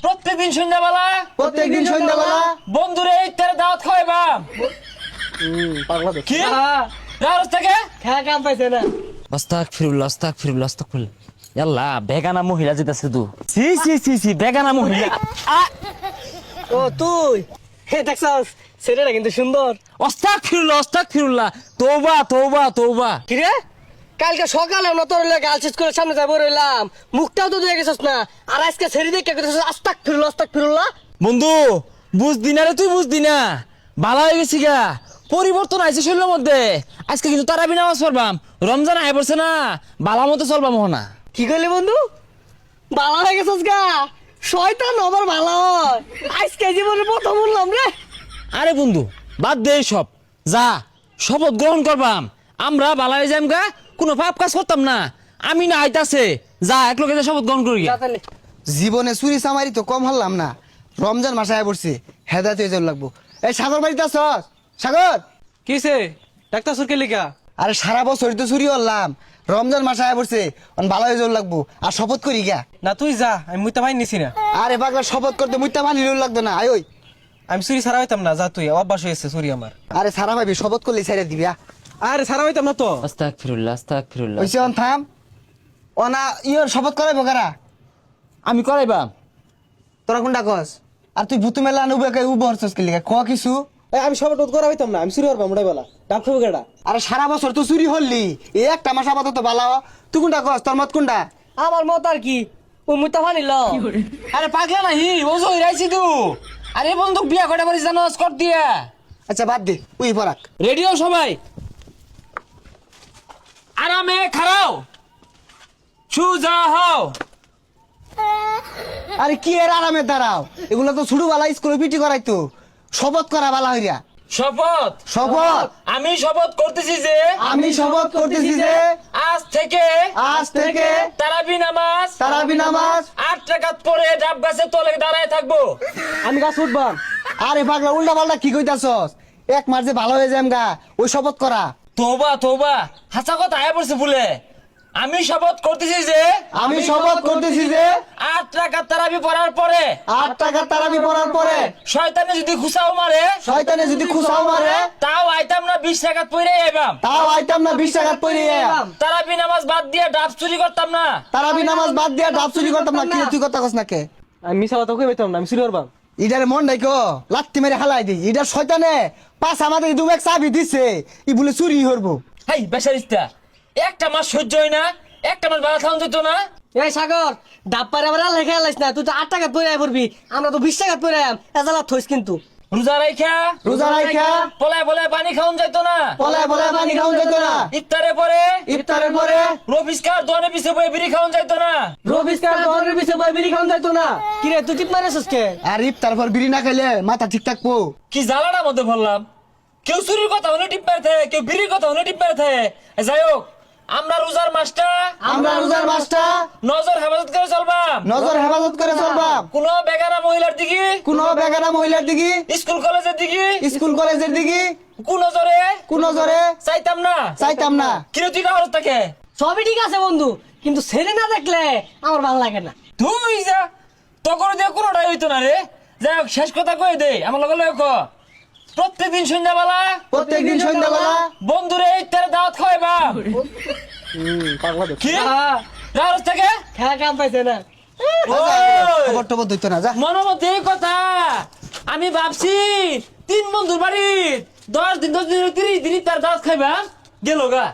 প্রত্যেকদিন সন্ধ্যাবেলা প্রত্যেকদিন সন্ধ্যাবেলা বন্ধুরে ইফতারের দাওয়াত খাওয়াইবাম। পাগলা তো কি রাত থেকে খেয়া কাম পাইছে না। আস্তাগফিরুল্লাহ আস্তাগফিরুল্লাহ আস্তাগফিরুল্লাহ। আল্লাহ বেগানা মহিলা যেতেছে তো সি সি সি সি বেগানা মহিলা। ও তুই হে দেখছস ছেলেটা কিন্তু সুন্দর। আস্তাগফিরুল্লাহ আস্তাগফিরুল্লাহ। তওবা তওবা তওবা। কি রে কালকে সকালে আমরা তোর গার্লস স্কুলের সামনে যাবো রইলাম, মুখটাও তো দিয়ে গেছিস না, আর আজকে ছেড়ে দিয়ে কে করতেছিস? আস্তাগফিরুল্লাহ আস্তাগফিরুল্লাহ। বন্ধু বুঝদি না রে, তুই বুঝদি না, ভালো হয়ে গেছি গা, পরিবর্তন আইছে শরীরের মধ্যে। আজকে কিন্তু তারাবি নামাজ পড়বাম, রমজান আয় পড়ছে না, ভালো মতো চলবাম না। কি করলি বন্ধু? ভালো হয়ে গেছিস গা? শয়তান আবার ভালো হয়? আজকে জীবনে প্রথম বললাম রে। আরে বন্ধু বাদ দে সব, যা শপথ গ্রহণ করবাম, আমরা ভালো হয়ে যাম গা, কোনো পাপ কাজ করতাম না। আমি না আইতাছে, যা এক লোকে শপথ গ্রহণ করি। তাহলে জীবনে চুরি চামারি তো কম হলাম না, রমজান মাসে আয় পড়ছি, হেদায়ত হয়ে যাওয়ার লাগবো। এই সাগর বাড়িতে আসছ? সাগর, কিসে ডাক্তার সুরকে লিখা? আরে সারা বছরই তো চুরি হলাম, রমজান মাসে আয় পড়ছে, ভালো হয়ে যাওয়ার লাগবো। আর শপথ করি গা। না তুই যা, আমি মুইতা ভাই নিছি না। আরে পাগলা, শপথ করতে মুইতা মানি লাগতো না, আয় ওই। আমি চুরি ছাড়া হইতাম না, যা তুই, অভ্যাস হয়েছে চুরি আমার। আরে সারা ভাবি শপথ করলে ছেড়ে দিবি। আরে ছাড়া হইতাম না তো। আস্তাগফিরুল্লাহ আস্তাগফিরুল্লাহ। ওইসে অন থাম, অনা ইয়র শপথ করাইবো কারা? আমি করাইবাম। তোরা কোনটা কস? আর তুই ভুতু মেলা উবে হরছস কি লিগা? ক কিছু? আমি সব টোট করা হইতাম না, আমি চুরি করবাম ওটাই বলা। ডাক খাবো কেডা? আরে সারা বছর তো চুরি হলি, এই একটা মাস আপাতত ভালো। তুই কোনটা কস? তোর মত কোনটা? আমার মত আর কি, ও মুইতা ভাই নিল। আরে পাগলা নাহি ওজো হইরাইছি তু। আরে বন্ধু বিয়া করে পারিস জানো কর দিয়া। আচ্ছা বাদ দে, উই পরাক। রেডিও সবাই আরামে খাড়াও, সুজা হও। আরে কি এর আরামে দাঁড়াও, এগুলো তো ছুড়ু বালা স্কুলে পিটি করাইতো। শপথ করা বালা হইয়া। শপথ শপথ, আমি শপথ করতেছি যে আমি শপথ করতেছি যে আজ থেকে আজ থেকে তারাবি নামাজ তারাবি নামাজ 8 রাকাত পড়ে ডাব গাছের তলে দাঁড়ায় থাকবো। আমি গাছ উঠবাম। আরে পাগলা, উল্টা পাল্টা কি কইতাছস? এক মাস যে ভালো হয়ে যাম গা, ওই শপথ করা। তোবা তোবা, হাসা কথা আয়া পড়ছে বলে। আমি শপথ করতেছি যে আমি শপথ করতেছি যে 8 রাকাত তারাবি পড়ার পরে 8 টাকা তারাবি পড়ার পরে শয়তানে যদি খুসাও মারে, শয়তানে যদি খুশাও মারে, তাও আইতাম না 20 রাকাত পড়ে আইবাম। তাও আইতাম না 20 টাকা পড়ে। তারাবি নামাজ বাদ দিয়ে ডাব চুরি করতাম না। তারাবি নামাজ বাদ দিয়া ডাব চুরি করতাম না। কি তুই কথা কস না কে? আমি মিশা কথা কই পাইতাম না, আমি চুরি করবাম। ইডারে মন ডাইকো লাত্তি মেরে হালাই দি। ইডার শয়তানে পাঁচ আমাদের দুবেক চাবি দিছে, ই বলে চুরি করবো। হাই বেচারিস্তা, একটা মাস সহ্য হয় না, একটা মাস ভালো খাওয়া যেত না। এই সাগর, ডাব পারে আবার লেখা লাইছ না, তুই তো 8 টাকা পড়ে আই পড়বি, আমরা তো 20 টাকা পড়ে আম। এজালা থইস কিন্তু। রোজা রাইখা রোজা রাইখা পলায় পলায় পানি খাওয়ান যাইতো না। পলায় পলায় পানি খাওয়া যেত না। ইফতারে পরে ইফতারের পরে রফিসকার দোকানে পিছে বয়ে বিড়ি খাওয়ান যাইতো না। রবিস্কার দরের পিছে বই বিড়ি খাওয়া যাইতো না। কি রে তুই টিপ মারিসস কে? আর ইফতার পর বিড়ি না খাইলে মাথা ঠিক থাকবো। কি জ্বালাটার মধ্যে বললাম, কেউ চুরির কথা হলে টিপ মারে থাকে, কেউ বিড়ির কথা হলে টিপ মারে থাকে। যাই হোক, আমরা রোজার মাসটা আমরা রোজার মাসটা নজর হেফাজত করে চলবাম। নজর হেফাজত করে চলবাম। কোন বেগানা মহিলার দিকে, কোন বেগানা মহিলার দিকে, স্কুল কলেজের দিকে, স্কুল কলেজের দিকে কোন নজরে কোন নজরে চাইতাম না চাইতাম না। কিরে তুই না হলো তাকে। সবই ঠিক আছে বন্ধু, কিন্তু ছেলে না দেখলে আমার ভালো লাগে না। তুই যা তখন দিয়ে কোনোটাই হইতো না রে। যাই হোক, শেষ কথা কয়ে দে আমার লগে লগে। প্রত্যেকদিন সন্ধ্যাবেলা প্রত্যেকদিন সন্ধ্যাবেলা বন্ধুরে ইফতারের দাওয়াত খাওয়াইবা। পাগলা তো। কি রাত থেকে খেয়া কাম পাইছে না। খবর টবর দিত না। যা মনের মধ্যে এই কথা আমি ভাবছি, 3 বন্ধুর বাড়ি 10 দিন 30 দিন তার দাওয়াত খাইবা গেল গা।